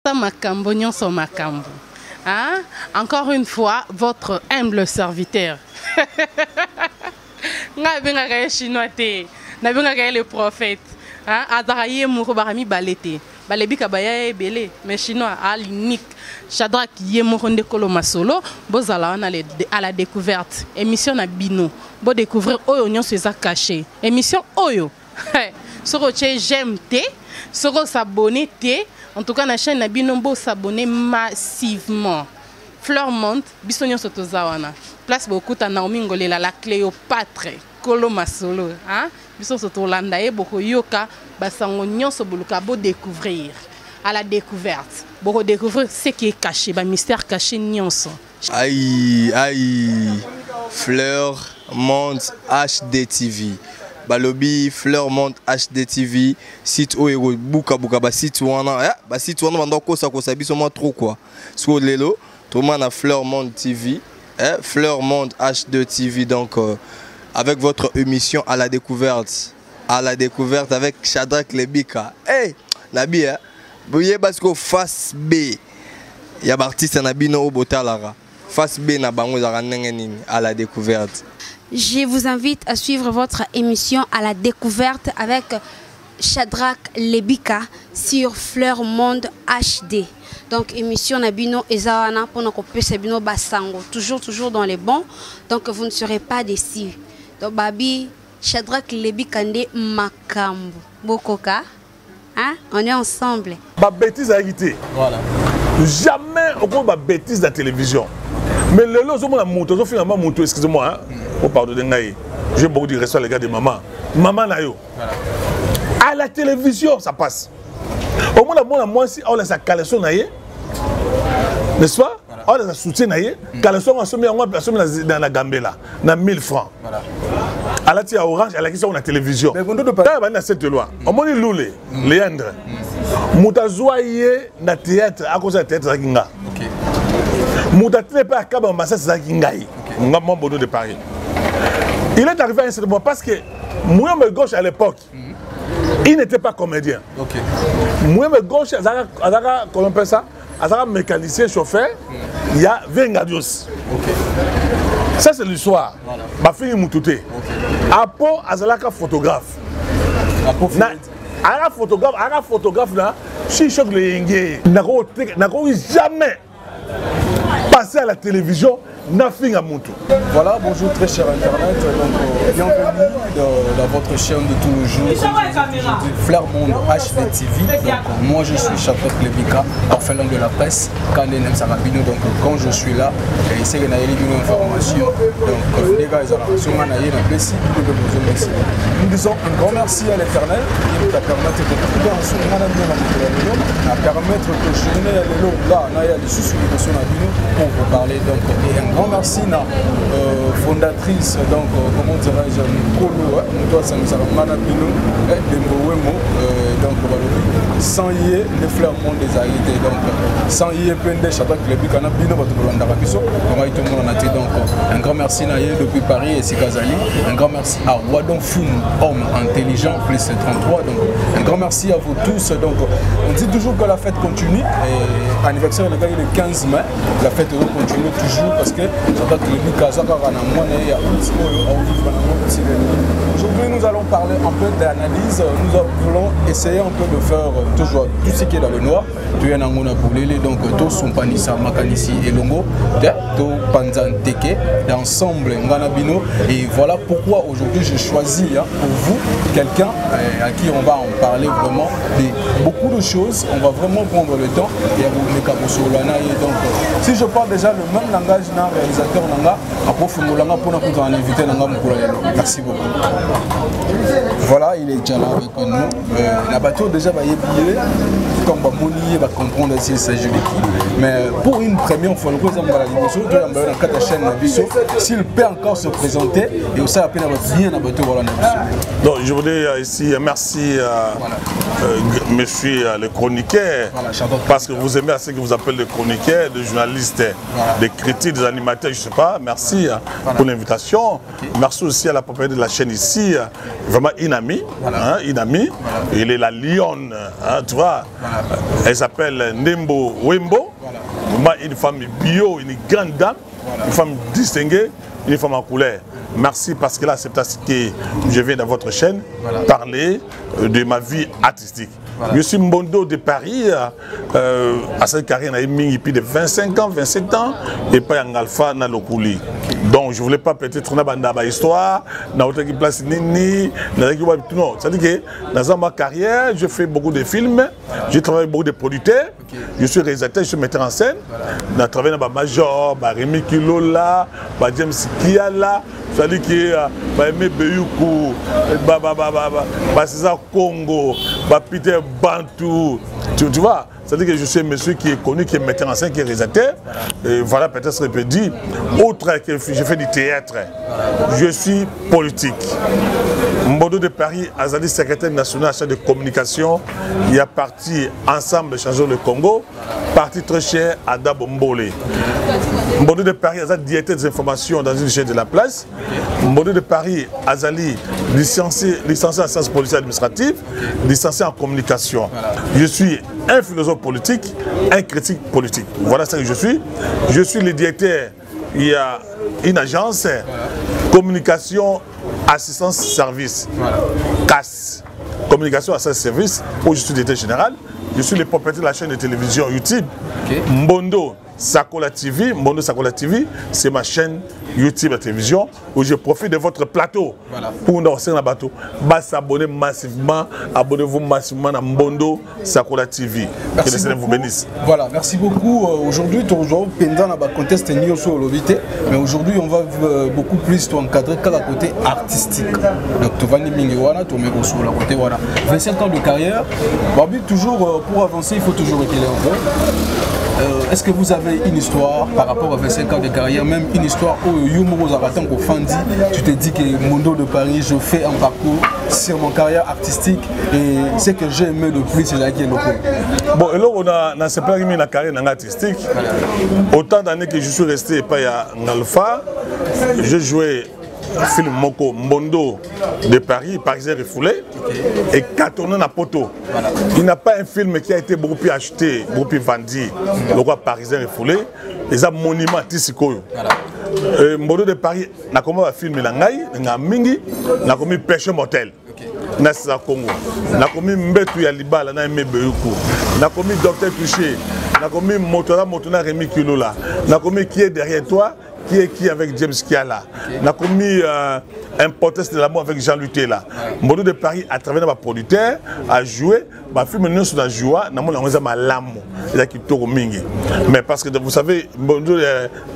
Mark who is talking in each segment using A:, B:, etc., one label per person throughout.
A: Ata makambo nyonso makambo. Hein? Encore une fois, votre humble serviteur. Nga benga kaya chinois te. Na benga kaya le prophète. Hein? Azaraye mouro barami balete. Balebi kabaya belé. Mais chinois à l'unique. Shadrach Yemoro Ndekolo Masolo. Bozala on à la découverte. Émission na bino. Bo découvrir oyo nyonso eza caché. Émission oyo. Soro che j'aime te. Soro s'abonner te. En tout cas, la chaîne a bien s'abonner massivement. Fleur monte, bisogno sotozawana. Place beaucoup à Naomi Ngolela, la Cléopâtre, Kolo Masolo. Hein? Bisogno sotolanda et beaucoup yoka, basangonion sobuluka beau découvrir. À la découverte. Pour découvrir ce qui est caché, bah mystère caché nyonso.
B: Aïe, aïe. Fleur monte HDTV. Balobi Fleur monte HDTV site oyo buka ba site wana ba site wana banda kosa biso mo trop quoi so lelo to mana Fleur monte TV Fleur monte H2TV donc avec votre émission à la découverte avec Shadrach Lebika nabi boye parce que face B ya artiste na bino o botalara face B na bango za ndenge nini à la découverte.
C: Je vous invite à suivre votre émission à la découverte avec Shadrach Lebika sur Fleur Monde HD. Donc émission Nabino Ezawana pour nos Sabino Basango. Toujours dans les bons. Donc vous ne serez pas déçus. Donc Babi Shadrach Lebika Nde Makambo. Bokoka. Hein? On est ensemble.
D: Ba bêtise à éviter. Voilà. Jamais on peut ba bêtise à la télévision. Mais le lot, finalement, excusez-moi, hein, oh, pardonnez-moi, j'ai beaucoup de respect les gars de maman. Maman Nayo. Voilà. À la télévision, ça passe. Au moins, moi, si on a sa caleçon, n'est-ce pas? On a sa soutien, caleçon, on a dans la Gambela, dans 1000 francs. Voilà. À la tia orange, à la question, on a télévision. Mais on a cette loi. On m'a dit Loulé, Léandre. Moutazoye, na théâtre, à cause de théâtre, Moutaté pas à Kabamba, c'est Kingaï, de Paris. Il est arrivé à un certain moment parce que Mouyam Gauche à l'époque, il n'était pas comédien. Mouyam Gauche, comment on appelle ça? Azara mécanicien, chauffeur, il y a Vengadios. Ça c'est l'histoire. Ma fille Moutouté. Apo Azalaka photographe. Ara photographe là, si choc le yenge, n'a jamais passer à la télévision, nothing à Moutou.
E: Voilà, bonjour très cher Internet, donc bienvenue dans votre chaîne de tous les jours, Fleur Monde HDTV. Donc moi je suis Shadrach Lebika, orphelin de la presse, Kandem Sarabino. Donc quand je suis là, c'est que j'ai une information. Donc les gars, ils ont nous disons un grand merci à l'Éternel qui nous a permis de permettre que je n'ai là, pour vous parler. Donc, et un grand merci à fondatrice, donc comment dirais-je, Nkolo, donc sans y les fleurs monde des arrêtés, donc sans y plein Shadrach Lebika na bino bato bolanda babiso on va tout le monde a donc un grand merci à depuis Paris et Sikazali, un grand merci à Wadon Fum, homme intelligent plus 33, donc un grand merci à vous tous. Donc on dit toujours que la fête continue et anniversaire le 15 mai, la fête continue toujours parce que Shadrach Lebika aujourd'hui nous allons parler un peu d'analyse, nous voulons essayer un peu de faire toujours tout ce qui est dans le noir. Tu es en Angona Boulele, donc tout son panissa, Makanisi et Longo, tout Panzanteke, d'ensemble Nganabino. Et voilà pourquoi aujourd'hui j'ai choisi pour vous quelqu'un à qui on va en parler vraiment de beaucoup de choses. On va vraiment prendre le temps et à vous mettre donc si je parle déjà le même langage d'un réalisateur Nanga, pour inviter Nanga. Merci beaucoup. Voilà, il est déjà là avec nous. La bateau déjà va y habiller, comme Bamoni va comprendre s'il s'agit de qui. Mais pour une première fois, s'il peut encore se présenter et aussi à peine bien à bateau.
D: Donc je voudrais ici merci à monsieur le chroniqueur, parce que vous aimez ce que vous appelez le chroniqueur, des journalistes, des critiques, des animateurs, je ne sais pas. Merci pour l'invitation. Merci aussi à la propriété de la chaîne ici, vraiment une amie, hein, une amie. Il est la lionne, hein, tu vois. Elle s'appelle Nembo Wembo. Moi, une femme bio, une grande dame, une femme distinguée, une femme en couleur. Merci parce qu'elle a accepté que je viens dans votre chaîne parler de ma vie artistique. Voilà. Je suis Mbondo de Paris, à cette carrière, j'ai mis plus de 25 ans, 27 ans, et pas en alpha, dans le coulis. Donc je ne voulais pas peut-être dans ma histoire, dans autre place Nini, non. C'est-à-dire que dans ma carrière, je fais beaucoup de films, j'ai travaillé avec beaucoup de producteurs, je suis réalisateur, je suis metteur en scène, j'ai travaillé dans Major, Rémi Kilola, James Kiala, c'est-à-dire que Aimé Beyoukou, César Congo, Peter Bantou, tu vois, c'est-à-dire que je suis un monsieur qui est connu, qui est metteur en scène, qui est réalisateur. Et voilà, peut-être ce que je peux dire. Autre que je fais du théâtre, je suis politique. Mbondo de Paris, Azali, secrétaire national chargé de communication, il a parti ensemble changer le Congo, parti très cher à Dabombole. Mbondo de Paris, Azali, directeur des informations dans une chaîne de la place. Mbondo de Paris, Azali, licencié en sciences politiques et administratives, licencié en communication. Je suis un philosophe politique, un critique politique. Voilà ce que je suis. Je suis le directeur, il y a une agence, communication, assistance, service, CAS, communication, assistance, service, où je suis directeur général. Je suis le propriétaire de la chaîne de télévision YouTube, Mbondo Sakola TV. Mbondo Sakola TV, c'est ma chaîne YouTube à télévision où je profite de votre plateau pour nous lancer dans le bateau. S'abonner massivement, abonnez-vous massivement à Mbondo Sakola TV. Que le Seigneur vous bénisse. Voilà, merci beaucoup. Aujourd'hui, pendant le contexte, mais aujourd'hui, on va beaucoup plus encadrer qu'à la côté artistique. Donc, tu vas nous sur la côté, voilà. 25 ans de carrière. Toujours, pour avancer, il faut toujours reculer un peu. Est-ce que vous avez une histoire par rapport à 25 ans de carrière, même une histoire où tu te dis que Mbondo de Paris, je fais un parcours sur mon carrière artistique et ce que j'ai aimé le plus, c'est là qui est le coup. Bon, et là, on a séparé ma carrière artistique. Autant d'années que je suis resté pas en Alpha, je jouais film Moko Mbondo de Paris, Parisien refoulé, et cartonné à Poto. Il n'y a pas un film qui a été beaucoup plus acheté, beaucoup plus vendu, le roi Parisien refoulé, et ça monument Tissikoyo. Mbondo de Paris, n'a comme un film Langai, n'a mingi, n'a comme Pêche Motel. N'a sa Congo, n'a comme Mbetu Yalibala, n'a aimé Beyoukou, n'a comme Docteur Touché, n'a comme Motona Rémi Kilola, n'a comme qui est derrière toi. Qui est qui avec James Kiala. On a commis un proteste de l'amour avec Jean Lutela. Mbondo de Paris a travaillé dans ma producteur, a joué, ma film nous sur la joie, n'a mon anglaise ma lame, il a qui tourne mingi. Mais parce que vous savez, Mbondo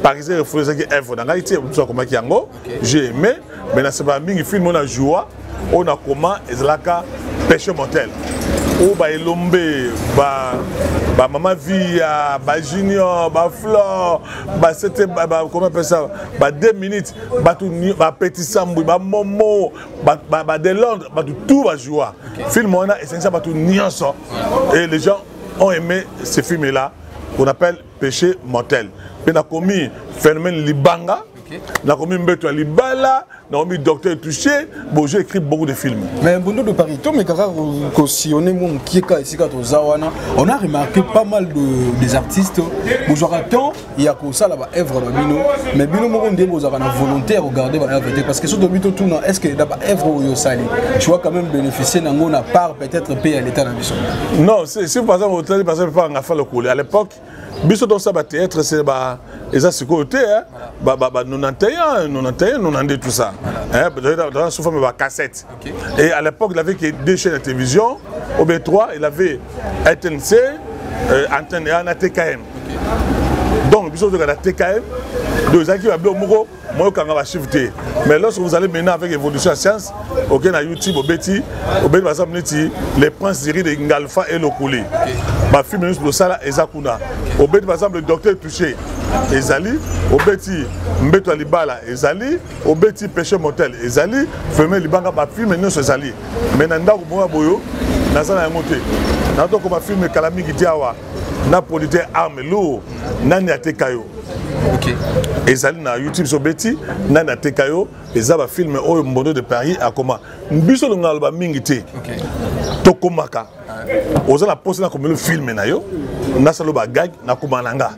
D: Parisien il faut que œuvre dans Haïti, vous savez comment kiango, j'ai aimé, mais dans ce mingi film on a joie, on a comment ezalaka Pêche Motel. Ou ba Elombe, ba Maman Via, ba Junior, ba Flore, ba c'était comment on appelle ça, ba 2 minutes, ba Petit Sambou, ba Momo, ba de Londres, ba tout va jouer. Film on a essentiel ba tout nianso. Et les gens ont aimé ce film là qu'on appelle Péché Mortel. Puis on a commis phénomène Libanga. On a commis Mbetu Alibala, on a commis Docteur Touché, bon, j'ai écrit beaucoup de films. Mais Mbondo de Paris, on a remarqué pas mal des artistes. Il y a ça là-bas, œuvre mais Bino vous avez une volonté à regarder parce que sur le but tout est-ce que d'abord œuvre au Sali, tu vois quand même bénéficier d'un à part peut-être payer à l'état d'ambition. Non, si par exemple vous par exemple pas en affaire le couler à l'époque. Biso dans ça théâtre c'est ça c'est côté 91 92 tout ça dans sous forme de cassette et à l'époque il avait que 2 chaînes de télévision au B3 il avait RTNC antenne et ATKM donc biso de la TKM deux ans qui va bien au moi quand on va shifter mais lorsque vous allez maintenant avec évolution en science ok na YouTube au Betty par exemple les princes série de Ngalfa et Lokuli ma film ministre de Sala Ezakuna au Betty par exemple le docteur Touché Ezali au Betty Mbeto Alibala Ezali au Betty Pêche Motel Ezali Femme Libanga ma film ministre Ezali mais nanda ko moya boyo na sala monté na to ko ma film Kalami Gidiawa na producteur arme lourd nani atekayo OK. Ezali na YouTube sur Betty, na na tekayo, ezaba film Oyo Mbondo de Paris à comment. Biso lo ngaloba mingi te.
E: OK.
D: Tokomaka. Oza la poste na comme le film na yo, na salo ba gag na kumananga.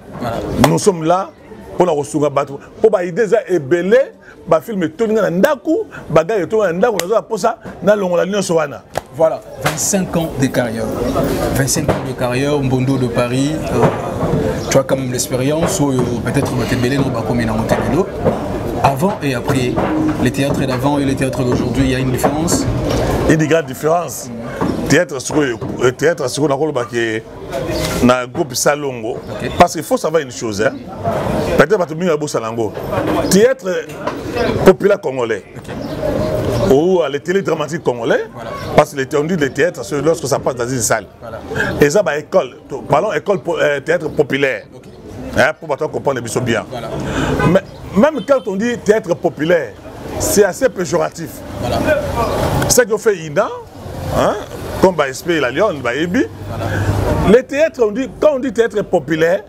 D: Nous sommes là pour la resunga battre. Pour ba idée za ebele, ba film toninga na ndaku, ba gag toninga na ndaku na posa na longola lion sowana.
E: Voilà, 25 ans de carrière. 25 ans de carrière, Mbondo de Paris. Tu as quand même l'expérience, ou peut-être que tu es comme Monténégro. Avant et après, les théâtres d'avant et les théâtres d'aujourd'hui, il y a une différence?
D: Il y a une grande différence. Théâtre, sur le groupe Salongo. Parce qu'il faut savoir une chose. Hein. Peut-être que tu as Salongo. Théâtre populaire congolais. Ou les télédramatiques congolais, voilà. Parce que on dit le théâtre, c'est lorsque ça passe dans une salle. Voilà. Et ça, bah, école, parlons école théâtre populaire. Okay. Hein, pour qu'on comprenne les bien. Voilà. Mais même quand on dit théâtre populaire, c'est assez péjoratif. Voilà. C'est ce qu'on fait Ina, hein, comme SP et la Lyon, Baébi. Voilà. Les théâtres, quand on dit théâtre populaire,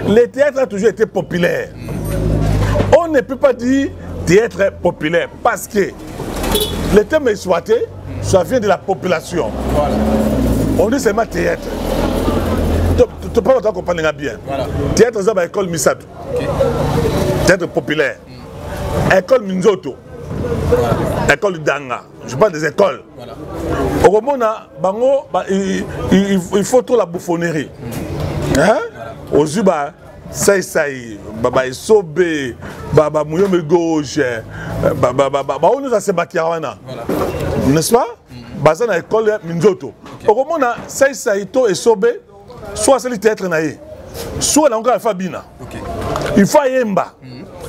D: les théâtres ont toujours été populaires. On ne peut pas dire théâtre populaire parce que le terme exploité, ça vient de la population. Voilà. On dit seulement théâtre. Tu peux pas comprendre bien. Voilà. Théâtre, c'est l'école Misato. Okay. Théâtre populaire. École Minzoto. Voilà. École Danga. Je parle des écoles. Voilà. Au Romona, il faut trop la bouffonnerie. Hein? Voilà. Aux Zuba, Saïsaï, Baba Isobe, Baba Mouyome gauche, on nous a se maquillana. N'est-ce pas? Basé dans l'école Minzoto. Au Romona, Saïsaï, To et Sobe, soit c'est le théâtre naïe, soit l'anglais Fabina. Il faut Yemba.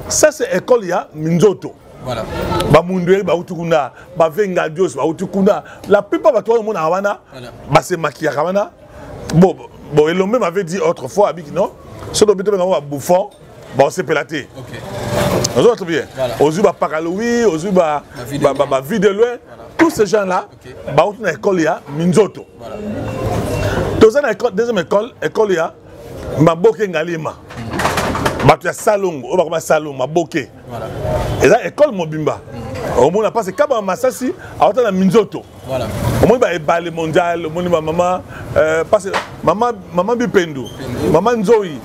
D: Ça c'est l'école ya Minzoto. Voilà. Bamundwe, Bautukuna, Bavenga Dios, Bautukuna. La plupart de toi, on a Hawana, c'est maquillana. Bon, et l'homme même avait dit autrefois, non? Si on a un bouffon, on s'est pélaté. On se retrouve bien. On se bat Paraloui, on se bat vie de loin. Tous ces gens-là, on a une école, il y a Minzoto. Deuxième école, il y a Maboke Ngalima. Il y a Salongo, il y a Salongo, Maboke. Et là, l'école Mobimba. Au moins, parce que quand on a Massassi, on a Minzoto. Au moins, il y a le mondial, maman, parce que maman Bipendo, maman Nzoï,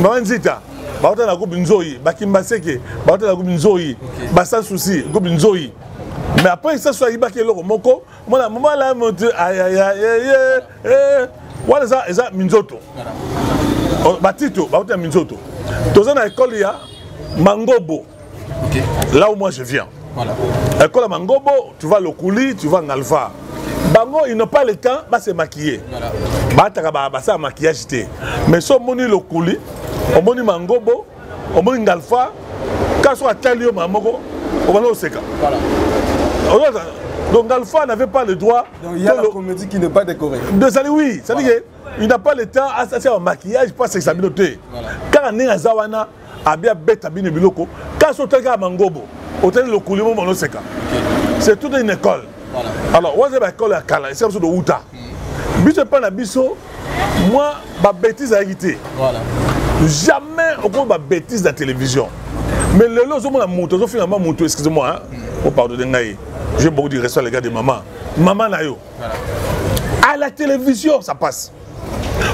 D: maman Nzita, on a le groupe Nzoï, Bakimba Seke, on a le groupe Nzoï, Bassa Souci, groupe Nzoï. Mais après, ça soit Ibaki Loro Moko, maman là, aïe aïe aïe, voilà ça, Minzoto. Batito, on a Minzoto. Dans une école, il y a Mangobo. Là où moi je viens. Voilà. École à Mangobo, tu vas le Kouli, tu vas en Alpha. Bango, ils n'ont pas le temps, bah se maquiller. Voilà. Bah ça maquillage. Mais si on moni le Kouli, on moni Mangobo, on moni Alpha, quand on a Talio Mamogo, on va le Seka. Voilà. Donc Alpha n'avait pas le droit.
E: Donc il y a la comédie qui n'est pas décorée.
D: Oui, ça veut dire qu'il n'a pas le temps à faire un maquillage, pas s'examiner. Quand on est à Zawana, Abia Beta Bine Biloko, quand on est à Mangobo, on est le Kouli Mono Seka. C'est toute une école. Voilà. Alors, on est à l'école à Kala, c'est comme ça de Outa. Biso pas la biso, moi, ma bêtise à éviter. Voilà. Jamais on prend ma bêtise de la télévision. Mais le lot, on a monté, on finalement monté, excusez-moi, on parle de Ngaï. J'ai beaucoup de respect les gars de maman. Maman Nayo. Voilà. À la télévision, ça passe.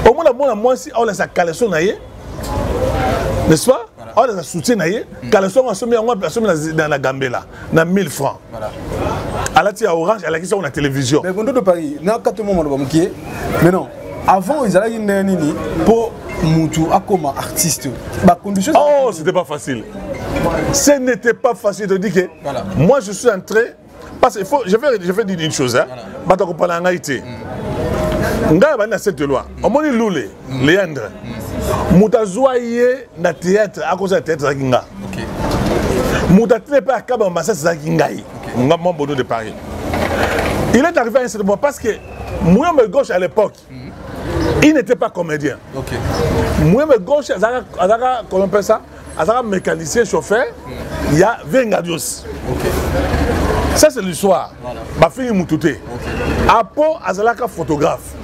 D: Au moins, moi, si on a sa caleçon Naye, n'est-ce pas? On a sa soutien Naye, caleçon, on a mis dans la Gambela, dans 1000 francs. Voilà. À la tia orange, à la question, on a télévision.
E: Mais Mbondo de Paris, mais non, avant, ils allaient une pour Moutou, Akoma, artiste.
D: Oh, c'était pas facile. Ce n'était pas facile de dire que voilà. Moi, je suis entré. Parce que je vais dire une chose. Hein. Voilà. Je parle en Haïti. On a cette loi. On m'a dit Loulé, Léandre. Moutazoye na théâtre à cause de théâtre Zakinga. Moutazoye pas à Kaba Massa Zakingaï. On a mon boulot de Paris. Il est arrivé à un certain moment parce que moi, me gauche à l'époque, il n'était pas comédien. Moi, me gauche, comment on appelle ça? Azara mécanicien, chauffeur, il y a Vengadios. Ça, c'est l'histoire. Ma fille Moutouté. Apo, Azalaka photographe.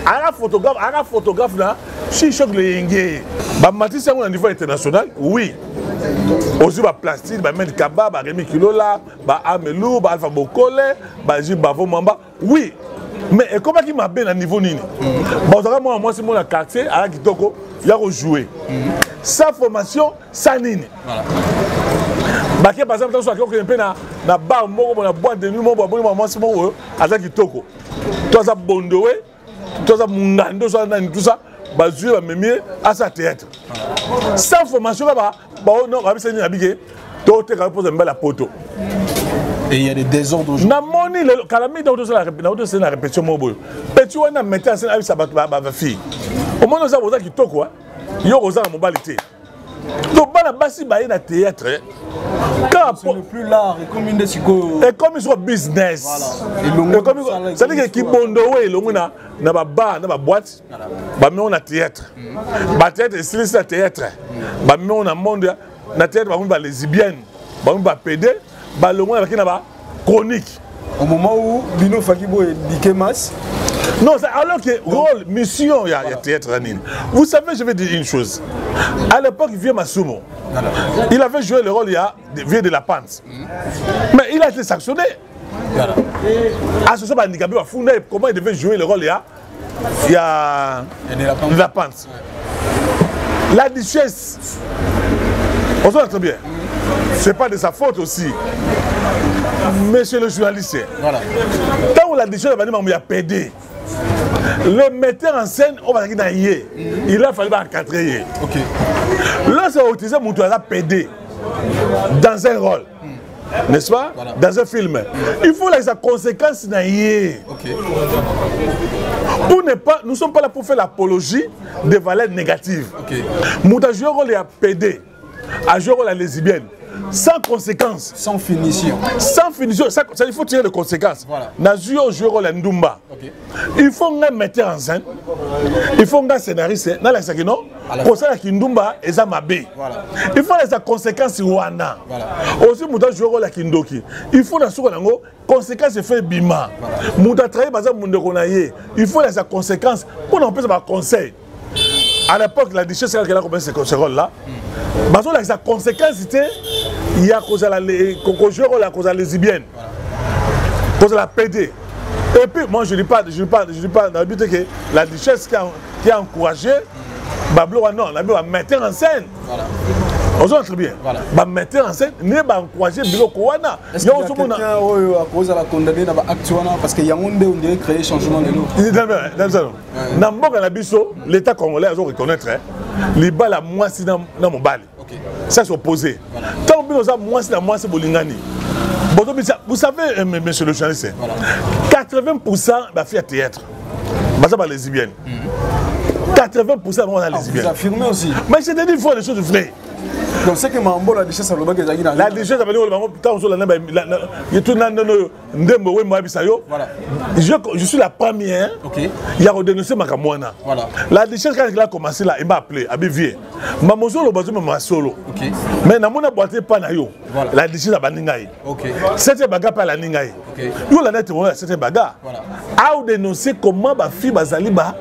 D: Ara photographe là, si choc le yenge ba matisi au niveau international oui aussi ba plastique ba mettre kaba ba Rémi Kilola ba Amelou ba Alpha Bokole ba J Bavo Mamba oui mais comment qui m'a bien à niveau nini bon ça moi c'est mon quartier à Kitoko il y a jouer sa formation ça nini voilà baké par exemple soit que un peu na bar moko na boîte de nuit moko moi c'est mon à Kitoko toi ça bondoé toi ça mungando ça tout ça ba jouer ba memie à sa théâtre sans formation là non ba bisa ni abike to te ka pose mbala poto
E: et il y a des désordres aujourd'hui
D: na moni le kalami dans la répétition mobo petit wana mettre en scène avec sa ba fille au moment ça boza kitoko yo oza na mobalité donc bana basi ba na théâtre
E: c'est le plus l'art et comme une des psycho
D: et comme sur business voilà et comme ça dit que kibondo we longo na ba bar na ba boîte ba mais on a théâtre ba théâtre c'est le théâtre ba mais on a monde na théâtre ba lesbienne ba PD ba longo na ba chronique
E: au moment où Bino Fakibo est Dikemas.
D: Non, alors que rôle, mission, il y a théâtre. Vous savez, je vais dire une chose. À l'époque, Vieux Masumo, il avait joué le rôle, il y a Vieux de la Pente. Mais il a été sanctionné. À ce moment, comment il devait jouer le rôle, il y a de la Pente. La duchesse, on se très bien. Ce n'est pas de sa faute aussi. Monsieur le journaliste, voilà. Quand on l'a dit, il a pédé. Le metteur en scène, on va dire il a fallu encadrer.
E: Okay.
D: Là, c'est utilisé mon toit à pédé dans un rôle. N'est-ce pas? Voilà. Dans un film. Il faut les conséquences. Okay. Pour ne pas, nous ne sommes pas là pour faire l'apologie des valeurs négatives. Mon okay. joueur rôle est à pédé, à jouer rôle à lesbienne. Sans conséquence.
E: Sans finition.
D: Sans finition. Ça, il faut tirer les conséquences. Voilà. Ndumba. Okay. Il faut un metteur en scène. Il faut un scénariste. Pour ça, Ndumba et Zamabe. Il faut les conséquences. Voilà. Aussi, Mouta jouer la Kindoki. Il faut les conséquences fait bima. Mouta travailler par exemple il faut les conséquences pour n'en pas conseil. À l'époque, la duchesse qu'elle a commencé ce rôle-là. Parce que la conséquence, c'était il y a cause à la lesbienne, cause à la PD. Et puis, moi, je ne dis pas dans le but que la duchesse qui a encouragé, Bablo, non, la va mettre en scène. On se très bien. Va mettre en scène, ne va encourager Bilo Kouana.
E: Est-ce qu'il y a quelqu'un à cause de la condamnée dans l'actuana parce qu'il y a un monde où on dirait créer changement de l'eau.
D: Dans le l'État congolais a reconnaître les balles à moi si dans mon bal. Ça c'est opposé. Tant que nous avons moi c'est Bolingani. Vous savez, monsieur le journaliste, 80% va faire théâtre. Ça va lesbienne. 80% vont à lesbienne.
E: Vous affirmez aussi.
D: Mais je te dis, il faut des choses vraies.
E: Donc c'est que Mambo la déchet ça le
D: la déchet ça veut dire je suis la première il y a redénoncé Makamwana. Voilà. La déchet quand il a commencé là il m'a appelé Abivier. Mamozo le bazo mama solo. OK. Mais na mona boîte pas na yo. La déchet ça baningai. OK. C'était baga pas la ningai. OK. Yo la net c'était baga. Voilà. A dénoncer comment ba fille bazali ba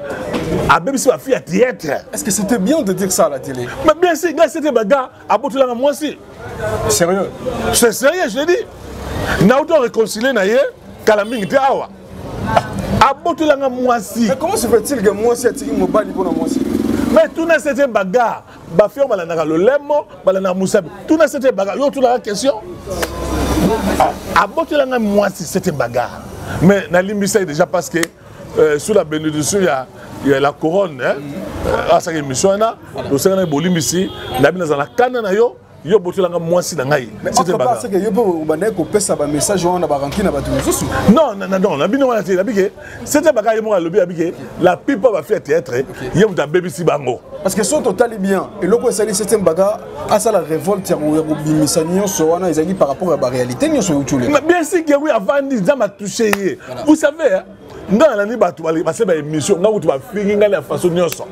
D: a même si ma fille a théâtre.
E: Est-ce que c'était bien de dire ça à la télé?
D: Mais bien sûr, c'était baga. À Botulanga, moi aussi.
E: Sérieux?
D: C'est sérieux, je l'ai dit. Naoto réconcilié naïe, Kalaming te awa. À Botulanga, moi aussi.
E: Mais comment se fait-il que moi aussi, c'est mon bali pour moi aussi?
D: Mais tout n'a c'était baga. Bafio balanaka le lemo, balana moussabi. Tout n'a c'était baga. Yo, tout la question. À Botulanga, moi aussi, c'était baga. Mais Nalimbi déjà parce que sous la bénédiction, il y a la couronne. À cette émission, le Sénégal Bolimbisi, la bine dans la canne na yo, yo botulanga mwasi na ngai.
E: C'était pas ça que yo peut bander ko pesa ba message on na ba ranki na ba tous.
D: Non, la bine wana te la bige. C'était baga yo mo lobi abige, la pipa va faire théâtre, yo ta BBC bango.
E: Parce que son total bien et loko sali septième baga à ça la révolte ya bimisa nyonso wana ezali par rapport à la réalité nyonso utule. Mais
D: bien sûr que oui avant dit ça m'a touché. Vous savez dans la nuit batu passer ba émission nga tu va finir la façon nyonso.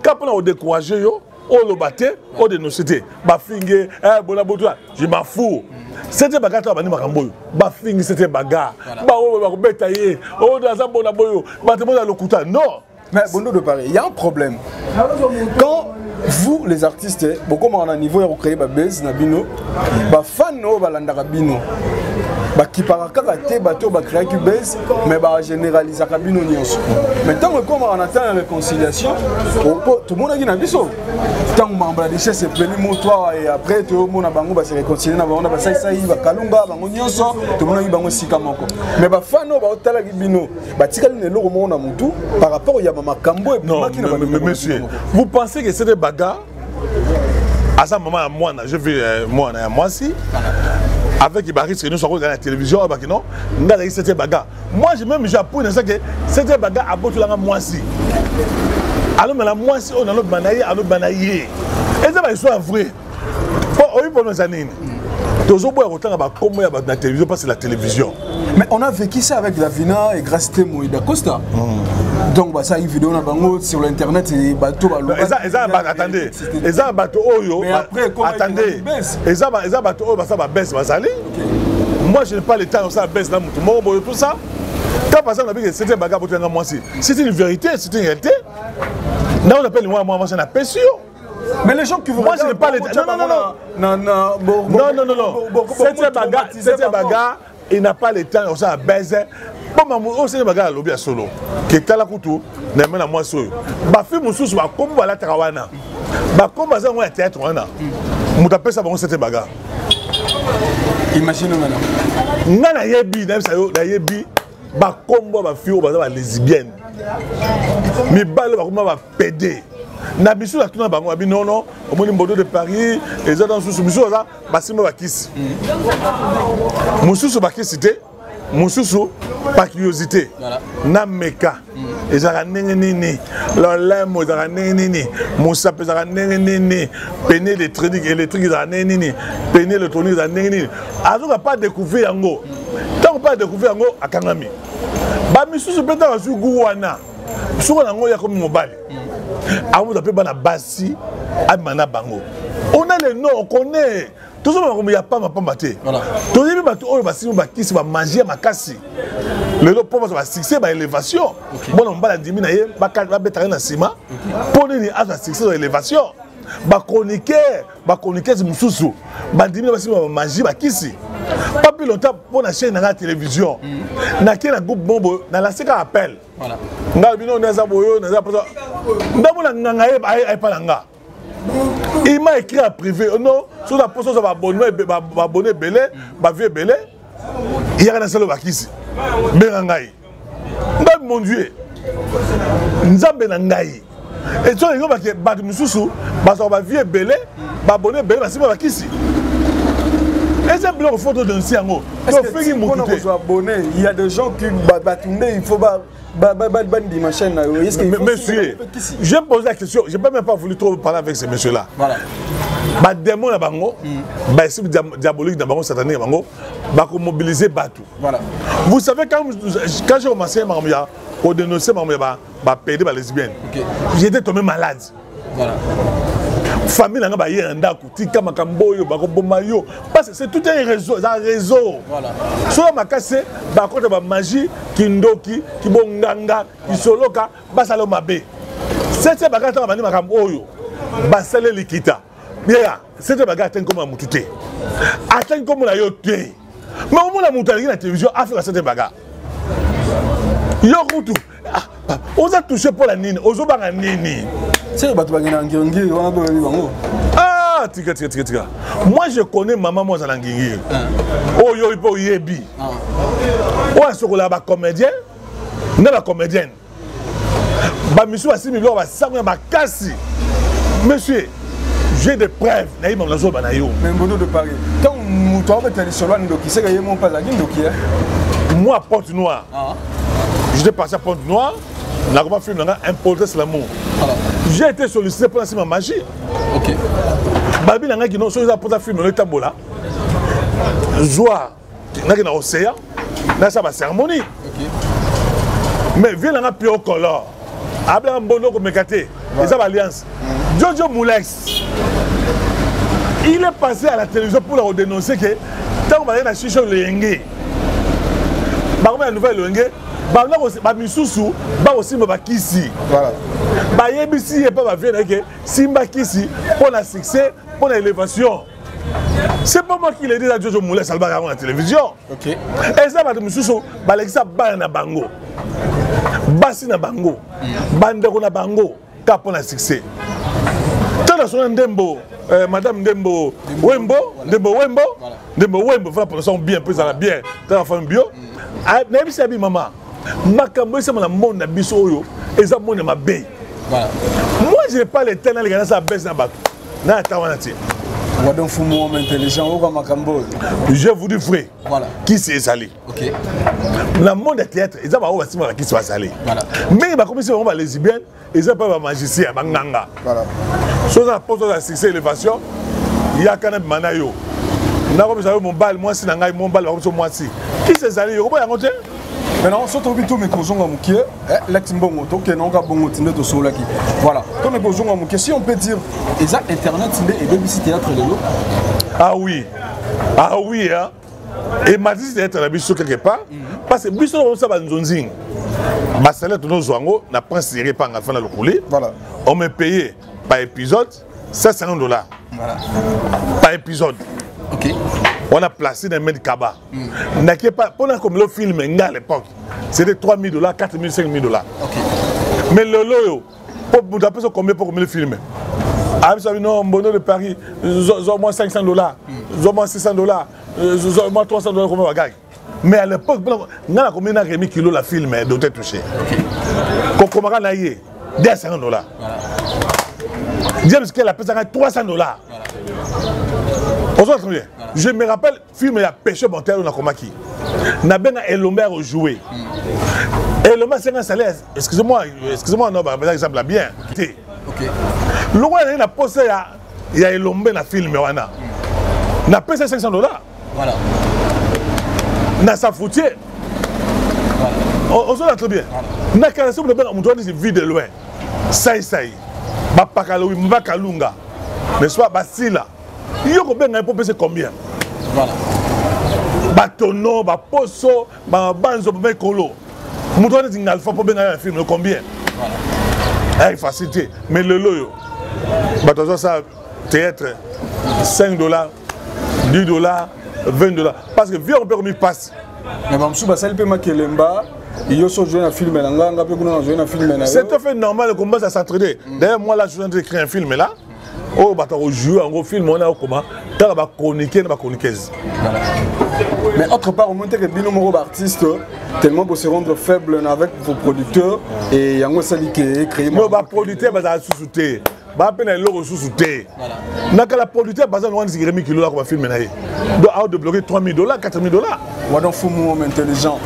D: Quand on a découragé yo on le battait, on dénonçait. Bafingé, bona botoa, je m'en fous. C'était bagarre toi bani makamboyo. Bafingé c'était bagarre. Ba o ba betailler, o dans ça bona boyo, ba te bona lokuta. Non.
E: Mais bon, de pareil, il y a un problème. Quand vous, les artistes, beaucoup on a un niveau où créer des buzz, nabino, bah fan no balandaka bino, bah qui par karaté, bateau, bah créer du buzz, mais bah généraliser kabino nyonso. Mais tant que comme on attend la réconciliation, tout le monde a dit nabiso. Tant que membre de chez c'est peli toi et après tout le monde a bango bah se réconcilier na bango bah ça y va kalunga bango nyonso, tout le monde a dit bango sikamoko. Mais bah fan no bah otala bino, bah tikali ne loro mona mutu par rapport au yamama kambo et
D: non, mais monsieur, vous pensez que c'est des bagarres? À ce moment, moi, je vais moi aussi. Avec les barils, nous sommes à la télévision, non, c'était bagarre. Moi, j'ai même Japon, que c'était bagarre à bout de la moisi. Alors, mais la moisi, on a notre banaïe, à notre banaïe. Et ça va être vrai. Pour nos années. Toujours autant comment il y a la télévision, parce que c'est la télévision.
E: Mais on a vécu ça avec Davina et Gracité Moïda Costa. Donc, bah, ça, une vidéo sur l'internet, et bateau.
D: Attendez, les bateaux, attendez, les bateaux, ça va baisser, ça va aller. Moi, je n'ai pas le temps, ça baisse là, tout ça. Quand par exemple, c'était bagarre pour moi aussi. C'est une vérité, c'est une réalité. Là, on appelle moi, c'est un pécio.
E: Mais les gens qui vous
D: moi, je n'ai pas le temps. Non. C'était bagarre. Il n'a pas le temps, on s'est baisé. Bon, moi, c'est une bagarre à l'objet à solo. Qui est à la couteau, n'a même à moi seul. Ma fille, mon sous, va comme voilà, Tarawana. Bah, comme ça, on est théâtre, on a. Mon tapé, ça va, c'était bagarre.
E: Imaginez maintenant.
D: Nana yebi, na yebi, bah, comme ma fille, bah, lesbienne. Mais bah, bah, va pédé. Na bisu la tuna bango abi non au moins Bordeaux de Paris les gens dans sous bisu ça basimo bakisi mususu bakisité mususu par curiosité na meka ezaka ndenge nini lolemo ezaka ndenge nini musape ezaka ndenge nini pene électrique ezaka ndenge nini pene électronique ezaka ndenge nini azoka pas découvrir yango tant pas découvrir yango akangami ba misusu peta bazugu wana suko nango ya comme mobile. On a appelé Bassi, Amana Bango. On a les noms, on connaît. Tout ça, il n'y a pas ma pambaté. Tout le monde va manger ma casse. Le lot pour va fixer ma élévation. Bon, on va la diminuer, on va mettre un ciment. Pour nous, on va fixer l'élévation. Va chroniquer c'est mon sous-sous. Va diminuer, on va manger ma casse. Pas plus longtemps pour la chaîne de la télévision. Na qui na groupe bombo na la seka appel. Voilà. Nga bino naza boyo naza pas. Ndamona nganga ay pas nga. Il m'a écrit en privé. Non, sur la poste va abonner belé, va vieux belé. Il y a un seul bakisi. Benangai. Ndam mon Dieu. Nzambe nangai. Et toi il y a que ba mususu, ba so va vieux belé, ba abonner belé, ba sima bakisi. Et c'est bloc photo d'un siango. Il y a des gens qui il faut ma chaîne. Monsieur, j'ai posé la question, je n'ai même pas voulu trop parler avec ces messieurs-là. Voilà. Bah démon na bango, bah c'est diabolique na bango satané bango, bah qu'on mobiliser bateau. Voilà. Vous savez quand j'ai commencé à au dénoncer bah pédé bah lesbienne. J'étais tombé malade. Voilà. Famille n'a pas eu un dakou, tika makamboyo, bakobomayo, parce que c'est tout un réseau, Voilà. Sur ma casse, bah contre ma magie, kindoki, kibonganga, kisoloka, basalo mabe. Cette bagarre dans ma makamboyo, basale likita. Bien, cette bagarre atteint comme un moutouté. Atteint comme la yote. Mais au moins la moutali la télévision a fait cette bagarre. Yokutu. On a touché pour la nini, on a nini. Ah, tika. Moi je connais maman moi à ngingir. Oh yo ipo yebi. Oh ce que là ba comédien, na ba comédienne. Ba monsieur a 6 millions ba ça ba kasi. Monsieur, j'ai des preuves, na yima na zo ba na yo.
E: Mais Bono de Paris. Tant muto ba tali solo ndoki c'est que mon pas la ndoki.
D: Moi Porte Noire. J'étais passé à Porte Noire. On a fait imposer sur l'amour. J'ai été sollicité pour ma magie. Ok. Babi n'a qui non sur pour film le tambola. Joie n'a qui na océan. N'a ça va cérémonie. Ok. Mais vient là plus au color. Abla Mbono comme Mekate. Les alliances. Jojo Moulex. Il est passé à la télévision pour leur dénoncer que tant qu'on va aller à Chicho Lengue. Par contre la nouvelle Lengue ba misusu ba aussi ba kisi
E: Voilà.
D: ba yebisi et pas ba venir que simba kisi pour la succès pour l'élévation. C'est pas moi qui l'ai dit à Jojo Moulin Salva à la télévision.
E: OK.
D: Et ça ba misusu ba l'exa ba na bango. Basi na bango. Bandeko na bango ka pour la succès. Tana son Ndembo Madame Ndembo Wembo Wembo va pour son bien peu ça la bien. Tana femme bio. Na yebisi bi maman. Makambo c'est mon monde na biso oyo eza monde ma bay.
E: Voilà.
D: Moi je n'ai pas les temps les gars ça baisse na bato. Na tawanati.
E: Wadon fumo intelligent ou makambo.
D: Je vous dis vrai.
E: Voilà.
D: Qui s'est salé.
E: OK.
D: Le monde de théâtre, ils ont pas qui soit salé.
E: Voilà.
D: Mais il va commencer à les lesbiennes, ils ont pas magicien, banganga.
E: Voilà.
D: Chose à poste de succès élévation, il y a quand même manayo. Na comme ça mon bal, moi si na ngai mon bal comme moi si. Qui s'est salé, vous voyez raconter?
E: Maintenant, surtout tout mes kozonga mukie, l'ex-mbongo, to kenonga bongo tinde to solaki. Voilà. Tout mes kozonga mukie, si on peut dire, et ça internet tinde et BBC théâtre lelo.
D: Ah oui. Ah oui hein. Et m'a dit d'être la biso quelque part parce que biso on ça va nzonzing. Ma salaire de nos zoango n'a pas serré par la fin de le couler.
E: Voilà.
D: On me payait par épisode $500.
E: Voilà.
D: Par épisode.
E: OK.
D: On a placé dans le Medkaba. Pendant comme le film à l'époque, c'était $3 000, $4 000, $5 000.
E: OK.
D: Mais le loyo, pour vous combien pour le film? Ah, vous savez, non, Bono de Paris, j'ai moins $500, j'ai moins $600, j'ai moins $300 comme on gagne. Mais à l'époque, on a combien de remis kilo la film doit être touché. Quand on a gagné $200. James Kell a payé $300. Je me rappelle, film il a pêché mon terre, on a comaki. Na ben Elomber joué. Elomber c'est un salaire. Excusez-moi, non, par exemple bien.
E: OK.
D: Le roi il a posé il y a Elomber na film wana. Na payé $500.
E: Voilà.
D: Na sa foutier. On se très bien. Na caressé de ben on doit dire vide de loin. Ça. Ba pakaloui mbakalunga. N'est-ce pas Basila. Yoko ben na popé c'est combien?
E: Voilà.
D: Batono, poso, banzo, kolo. Mouton est alpha pour bien un film, combien? Voilà. Il facilité. Mais le loyo, ça, théâtre, $5, $10, $20. Parce que viens, on peut remettre passe.
E: Mais Mamsou, ça peut marquer l'emba. Il y a joué un film, c'est
D: tout à fait normal de commencer à s'entraider. D'ailleurs, moi là, je suis en train d'écrire un film là. Oh, bah, on joue un gros film, on a comment? T'as la chroniquer, la chroniqueuse.
E: Mais autre part, au moins, que binôme artiste, tellement pour se rendre faible avec vos producteurs et il y a un seul qui est créé.
D: Non, bah, producteur, bah, ça a sous-souté. Bah, peine à l'euro sous-souté. N'a qu'à la producteur, bah, ça nous a dit que kilo là, qu'on va filmer. Donc, à débloquer $3 000, $4 000.
E: Ouais, donc, faut un intelligent.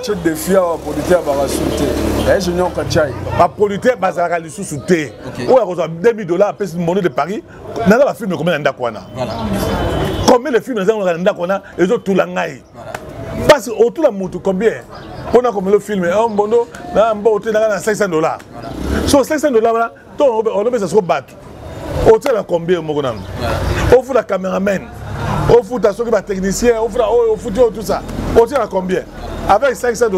E: Tu défies à producteur, bah, sous-souté. Et je n'ai pas de chai.
D: Ma producteur, bah, ça a sous-souté. Ou à cause de $2 000, après une monnaie de Paris, n'a pas filmé combien d'Andakwana. Voilà. Combien de films nous avons d'Andakwana et les autres tout l'angaï. Parce que autour de la moto, combien? On a comme le film, un bono, un bon hôtel, $500. Sur $500, on a besoin de se battre. Hôtel à combien? On fout la caméraman, on fout la technicien, on fout tout ça. Hôtel à combien? Avec $500,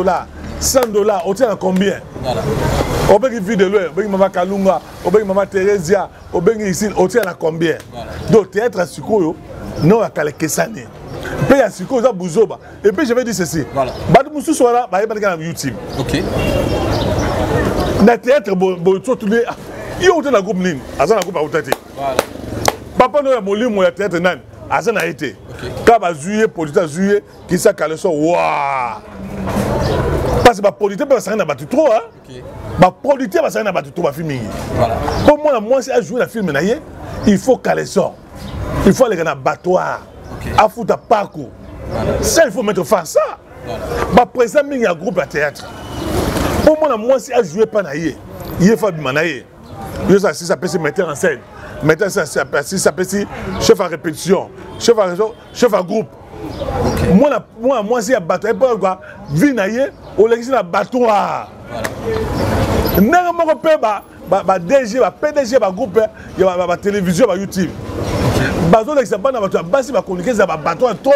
D: $100, hôtel à combien? On peut vivre de loin, on peut Maman Kalunga, on peut Maman Theresia, on peut ici, hôtel à combien? Donc théâtre à Sukoyo, non à Kalekesane. Puis à Sukoyo, à Bouzoba. Et puis je vais dire ceci. Voilà. Badmoussou soit là, il y a YouTube.
E: OK.
D: Dans le théâtre, il y a un groupe Nin, à un groupe à Outati. Papa nous a molli mon théâtre Nan, à un a été. Quand il a joué, politique joué, qui s'est calé sur waouh. Parce que la politique va s'en abattre trop, hein. La politique va s'en abattre trop, ma famille. Pour moi, si je joue la film, il faut caler ça. Il faut aller dans un battoir, à foutre à parcours. Ça, il faut mettre fin à ça. Ma président, il y a un groupe à théâtre. Pour moi, si je joue pas, il faut manayer. Si ça peut se mettre en scène. Maintenant, si ça peut se chef à répétition, chef à groupe. Moi, si il y a un battoir, vinailler, on l'existe un battoir. N'importe quoi, DG, PDG, groupe, il y a la télévision, YouTube. Bazo l'exemple na bato basi ba communiquer za ba bato to.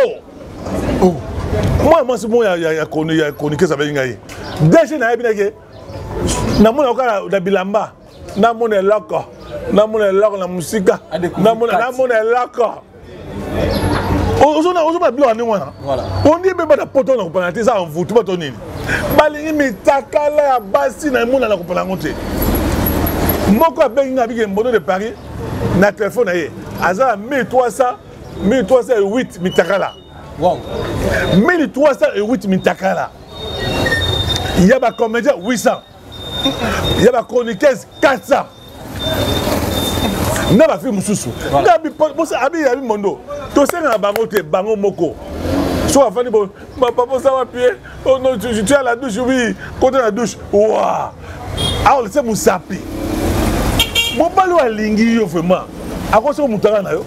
D: Moi c'est bon il y a communiquer ça avec ngai. Déjà na yebinake na mona okala na bilamba na mona loko na musika na mona loko ozona bilo ani wana on dit beba na poto na kopana te ça en vous tout bato nini balingi mitakala ya basi na mona na kopana ngote moko abengi na bige mbono de Paris na téléphone ye aza 1308 mitakala wow 1308 mitakala il y a des comédiens 800 il y a des chroniqueuses 400 na ba film susu na bi abi mondo to senga na bango te bango moko so afani bon papa ça va pied oh non tu es à la douche oui côté la douche waouh ah on sait musapi mon balo alingi yo vraiment akoso mutaka na yo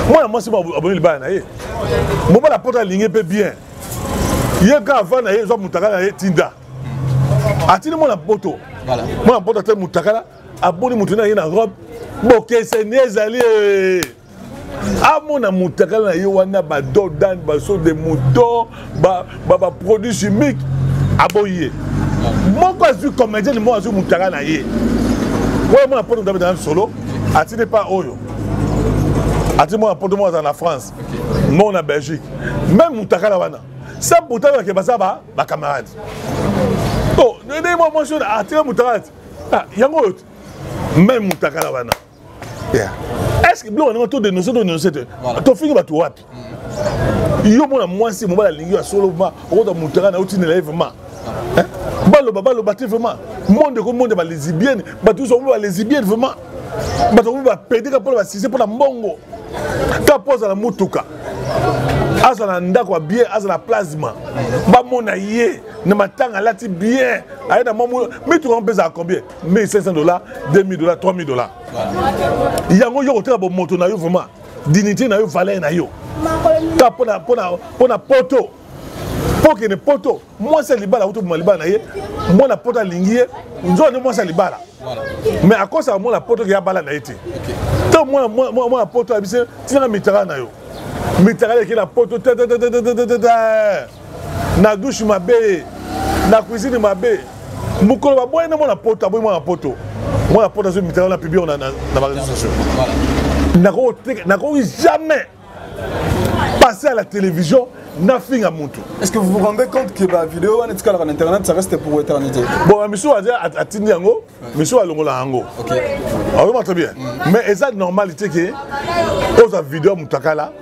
D: moi c'est abonné le bana ye mon bala porte alingi pe bien ye ka avant na ye zo mutaka na ye tinda atini mo na poto voilà mo na poto te mutaka la aboni mutuna ye na robe boke senezali amona mutaka na ye wana ba dodan ba so de mouton ba produits chimiques aboye moko azu comédien mo azu mutaka na ye ouais moi poto dans solo atini pas oyo atini mo poto mo dans la France moi en Belgique même mutaka la wana ça mutaka ke basaba ba camarade oh ne moi moi chose atini mutaka ah yango même mutaka la wana est-ce que on a tout dénoncé to fingi ba to wapi yo mona mwasi mo bala lingi ya solo ma o da mutaka na otine la vraiment balo baté vraiment monde comme monde ba lesbienne ba tous on ba lesbienne vraiment ba to ba pédé pour ba sisé pour la mbongo ta pose la mutuka asa na ndako bien asa na plasma ba mona yé na matanga lati bien ayi na mamu mais tu on pèse à combien $1500 $2000 $3000 yango yo ko bo moto na yo vraiment dignité na yo valeur na yo ta pona poto poke ne poto moi c'est libala auto libala na ye moi na poto lingié nzo ne moi c'est libala mais à cause ça moi la poto qui a bala na été tant moi poto abise tina mitara na yo mitara qui la poto na douche mabe na cuisine mabe mukolo ba boy na moi la poto boy moi la poto sur mitara na publié on a na réseaux sociaux na ko jamais passer à la télévision.
E: Est-ce que vous vous rendez compte que la vidéo en internet ça reste pour éternité? Bon,
D: monsieur a dit à Tindiango, monsieur a longola ango. OK. Alors très bien. Mais est-ce normalité que aux vidéo mutakala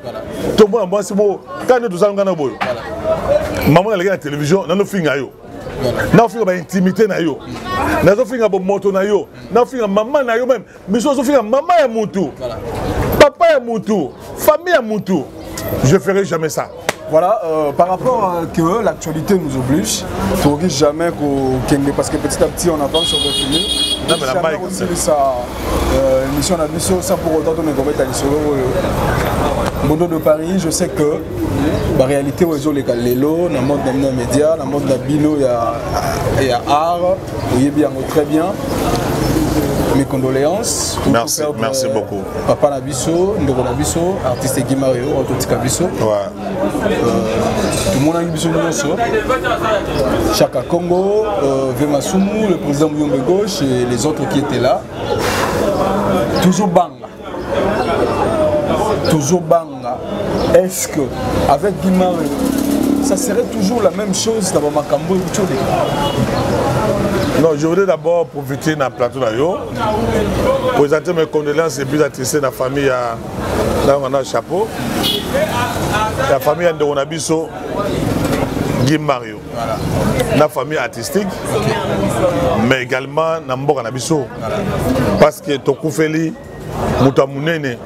D: tout le monde moi c'est bon quand nous allons gagner boy. Maman elle regarde la télévision, na no finga yo. Na finga ba intimité na yo. Na zo finga bo moto na yo. Na finga maman na yo même. Monsieur zo finga maman ya mutu. Papa ya mutu, famille ya mutu. Je ferai jamais ça.
E: Voilà, par rapport à que l'actualité nous oblige, tu ne regardes jamais parce que petit à petit on avance sur le film. Non, mais la bague, c'est ça. L'émission a vu ça pour autant qu'on est à Mondo de Paris, je sais que la réalité, les lots, dans le monde des médias, dans le monde de la bino, il y a art, il y a très bien. Mes condoléances.
D: Merci beaucoup.
E: Papa Nabiso, Ndoko Nabiso, artiste Guy Mario, Autotika Biso. Tout le monde a Biso Nyonso. Chaka Congo, Vema Soumou, le président Mouyombe Gauche et les autres qui étaient là. Toujours banga. Toujours banga. Est-ce que avec Guy Mario, ça serait toujours la même chose dans Makambo et Bouchode?
D: Non, je voudrais d'abord profiter de la plateau d'ailleurs, présenter mes condoléances et puis attirer la famille là où on a le chapeau. La famille de Onabiso, Guy Mario. La famille artistique, mais également Nambo Onabiso. Parce que Tokoufeli, Moutamounene,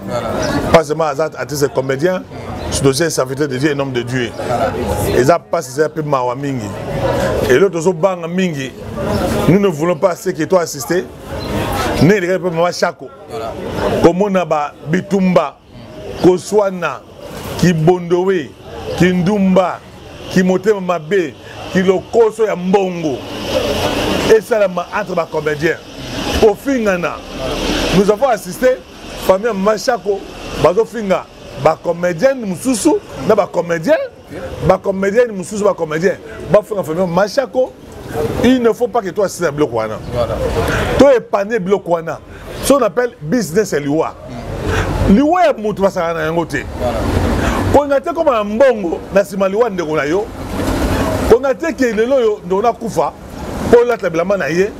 D: pas seulement artiste et comédien, c'est aussi un serviteur de Dieu et un homme de Dieu. Et ça passe, c'est un peu Mawamingi. Et l'autre, c'est Banga Mingi. Nous ne voulons pas ce que toi assister. Nous ne voulons pas Chako. Comme on a Bitumba, Koswana, Kibondowe, Kindumba, Kimote Mabe, Kilokoso ya Mbongo. Et ça, entre les comédiens. Au Fingana, nous avons assisté, famille Machako, Bazo Finga. Ba comédien mususu na ba comédien ba comédien mususu ba comédien Machako, il ne faut pas que toi c'est un bloc. Toi épané bloc. Ce qu'on appelle business et loi. Loi est mon toit ça na ngote. Quand on a été comme un bongo, na sima loi ndeko na yo. On a été que le loyo ndona kufa. Pour la tabla na ye,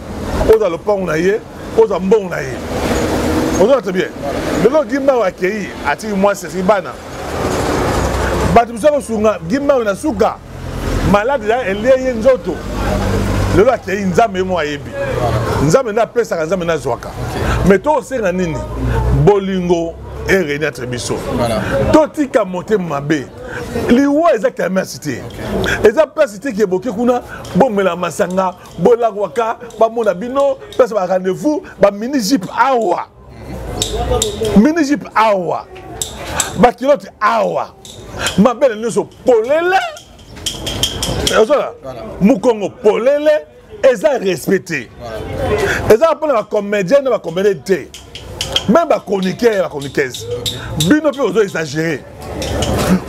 D: oza le pont na ye, oza mbon na ye. On entend bien. Le lo gimba wa kei ati moi c'est bana. Batu so sunga gimba na suka. Malade là elle est nzoto. Le lo kei nzambe mo ayebi. Nzambe na pesa ka nzambe na zwaka. Mais to senga nini? Bolingo et René Trebiso. Toti ka monter mabe. Liwa exactement cité. Exactement cité qui est bloqué kuna bomela masanga, bolagwaka, ba mona bino, place ba rendez-vous, ba mini jeep awa. Mini jeep awa. Ba kilote awa. Ma belle nyoso polele. Voilà. Mukongo polele, eza respecté. Eza pas la comédienne, la comédienne. Même la chroniqueur, la chroniqueuse. Bino peut oser exagérer.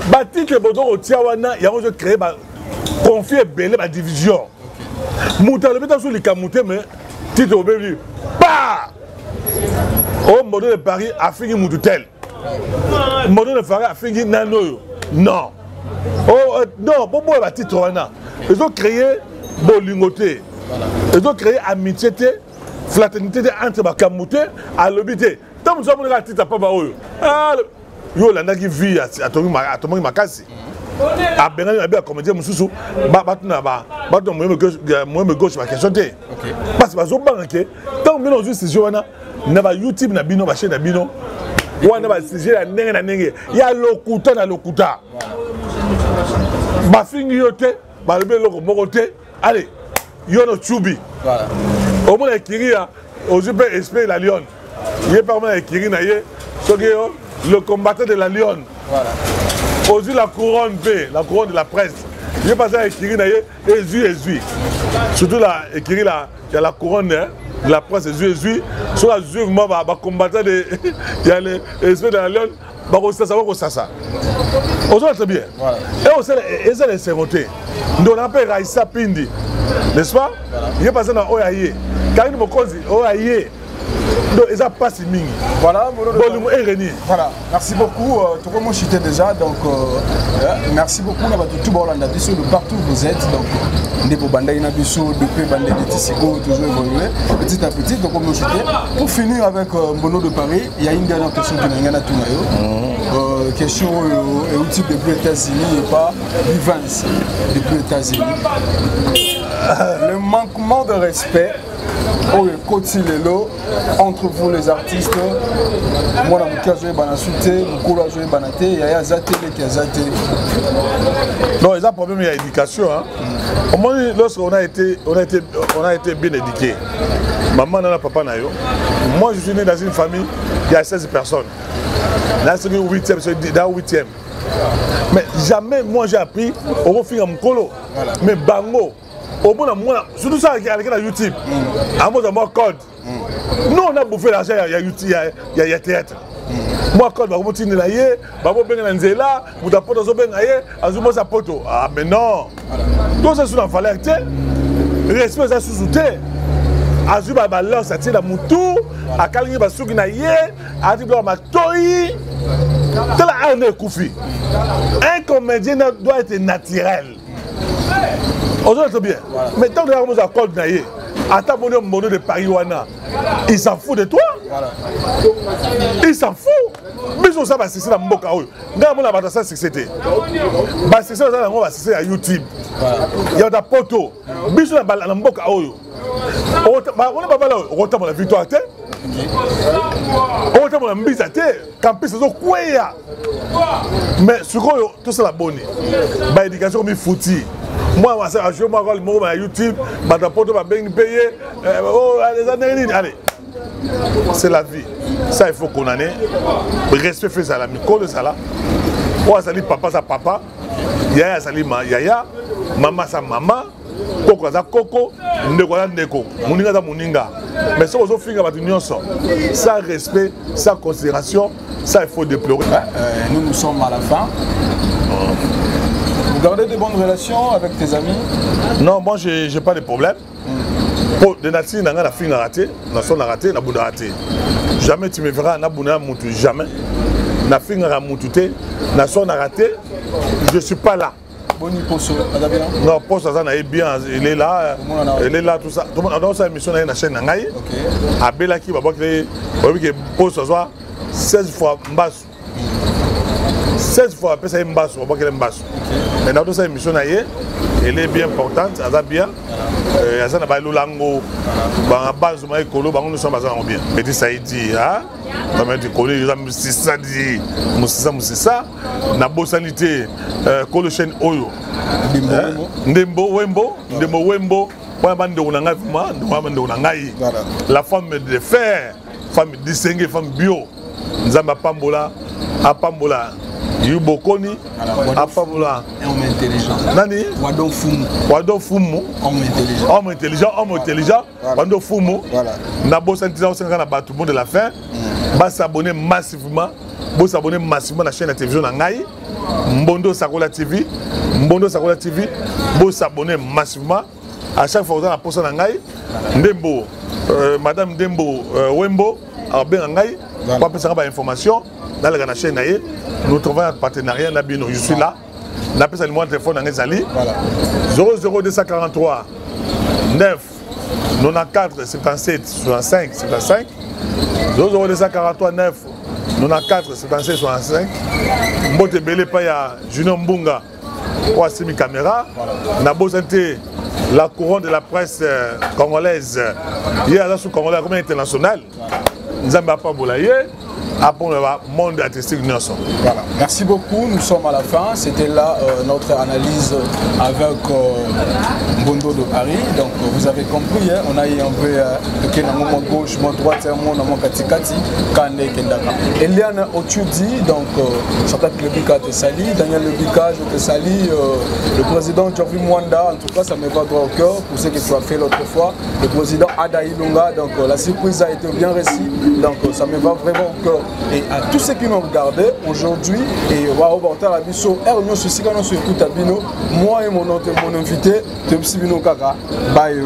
D: Bati que bodo au tiawana, il y a un créé confier belé la division. Mouta le béton sur les camoutés mais titre au bébé. Pas. Oh modo de Paris a fini Moutoutel. Modo de Paris a fini Nano. Non. Oh non, bon la titre wana. Ils ont créé bolingoté. Ils ont créé amitié, fraternité entre les camoutés à l'obité. Tant que vous avez un titre pas baoyo. Yo la naki vie atomi makasi a benga na bien comédien mususu ba batuna ba bato mo me gauche ba question té parce que zo banke tant que nous juste joana na ba YouTube na bino ba chaîne na bino wana ba sujet na ndenge ya lokuta na lokuta ba fingi yote ba lebe loko moko té allez yo no chubi voilà au moins kiria aux super esprit la lion yé par moi kiri na yé sogeo le combattant de la Lyon. Voilà. Aussi la couronne B, la couronne de la presse. J'ai passé à écrire et surtout la écrire il y a la couronne de la presse et sur la juive moi ba combattant de il y a l'esprit de la Lyon ba ça ça. On voit très bien. Voilà. Et on sait les sérotés. Donc on appelle Raissa Pindi. N'est-ce pas? Il est passé dans Oyaye. Quand il me cause Oyaye. Donc, ils n'ont pas si ming. Voilà,
E: voilà, merci beaucoup. Tout le monde chité déjà. Donc, merci beaucoup. On a tout de partout où vous êtes. Donc, depuis Bandai Nabiso, depuis Bandai de Tissiko, toujours évolué petit à petit. Donc, on nous chité. Pour finir avec Mbono de Paris, il y a une dernière question qui nous a tout. Question au type depuis les États-Unis et pas vivance depuis les États-Unis. Le manquement de respect. Oh, Kotilelo, entre vous les artistes, moi je suis banasuté, je suis banaté, il y a Zate qui a Zate.
D: Non, il y a un problème, il y a l'éducation. Au moins, lorsqu'on a été bien éduqué, maman n'a papa n'a yo. Moi je suis né dans une famille, il y a 16 personnes. Là c'est le 8e, c'est dans le 8e. Mais jamais moi j'ai appris au refus à Mkolo. Mais bango. Au bout d'un mois, surtout ça avec la YouTube, à moi, code. Nous, on a bouffé l'argent, il y a YouTube, il y a théâtre. Moi, code, je vais continuer là, je vais venir là, je vais venir là, je vais venir poto. Ah, mais non. Donc, ça, c'est une valeur. Respect, ça, sous-souté. Je vais balance, ça tient la moutou, à Kalingi, je vais souki na ye, à Tibla, ma toi. C'est la arne koufi. Un comédien doit être naturel. On se bien. Voilà. Mais tant que nous avons accordé, attends mon mono de Paris, il s'en fout de toi. Voilà. Il s'en fout. Mais on s'en va c'est la mboka. Nous avons ça c'est c'était. Bah c'est ça on va c'est à YouTube. Il y a des poteaux. Biso la mboka oyo. On va pas là, on retrouve la victoire. On retrouve la mise à terre. Campus c'est quoi. Mais ce qu'on tout ça la bonne. Bah éducation comme fouti. Moi, je joue ma YouTube, ma poto va bien payer. Oh, les années, allez. C'est la vie. Ça, il faut qu'on en ait. Respect fait ça, la micro de ça là. Oh, ça dit papa, ça papa. Yaya, ça dit yaya. Maman, ça maman. Koko, ça coco. Ndeko, ça ndeko. Moninga, ça moninga. Mais ça, on finit avec l'union. Sans respect, sans considération, ça, il faut déplorer.
E: Nous sommes à la fin. gardez de bonnes relations avec tes amis?
D: Non, moi j'ai pas de problème. Pour des natifs, on a la fille raté, on a raté, on a raté. Jamais tu me verras, on a bouna moutou, jamais. La fille a moutouté, on a raté, je suis pas là.
E: Boni Poso,
D: non, Poso, ça est bien, il est là, tout ça. Tout le monde a dans sa émission dans la chaîne Nangaï. À Belaki, il va voir que Poso soit 16 fois Mbassou. 16 fois après ça est Mbassou, on va voir qu'elle est Mbassou. Mais dans cette émission, elle est bien importante, elle est bien. Elle est bien. Nous sommes bien. Mais ça a dit, na bosanité kolo chaîne oyo ndembo wembo la femme de fer, femme distinguée, femme bio, nzamba pambola apambola yubokoni apambola
E: homme intelligent
D: nani wado fumu homme intelligent wado fumu na bosanité na batu monde de la fin va s'abonner massivement à la chaîne de télévision Nangaï Mbondo Sakola TV vous s'abonner massivement à chaque fois que vous avez un poste Nangaï Ndembo madame Ndembo Wembo a bien Nangaï pour avoir des informations dans la chaîne Nangaï. Nous trouvons un partenariat Nabino, je suis là n'a pas le numéro de téléphone Nangaï Zali 00243 9 94 77 65 75 00243 9 94 77 65 Mbote Belé Paya Junior Mbunga pour Assimi Caméra na bosanté la couronne de la presse congolaise hier là sous congolais comme international Nzamba Pabolaye après le monde artistique Nelson.
E: Voilà. Merci beaucoup, nous sommes à la fin. C'était là notre analyse avec Mbondo de Paris. Donc vous avez compris, hein, on a eu un peu gauche, droite, mon katikati, Kande Kendaka. Eliane Otudi, donc Shadrack Lebika te sali, Daniel Lebika je te sali, le président Geoffrey Mwanda, en tout cas ça me va droit au cœur pour ce que tu as fait l'autre fois. Le président Ada Ilunga, donc la surprise a été bien réussie, donc ça me va vraiment au cœur. Et à tous ceux qui nous regardé aujourd'hui, et moi et mon invité, Bye.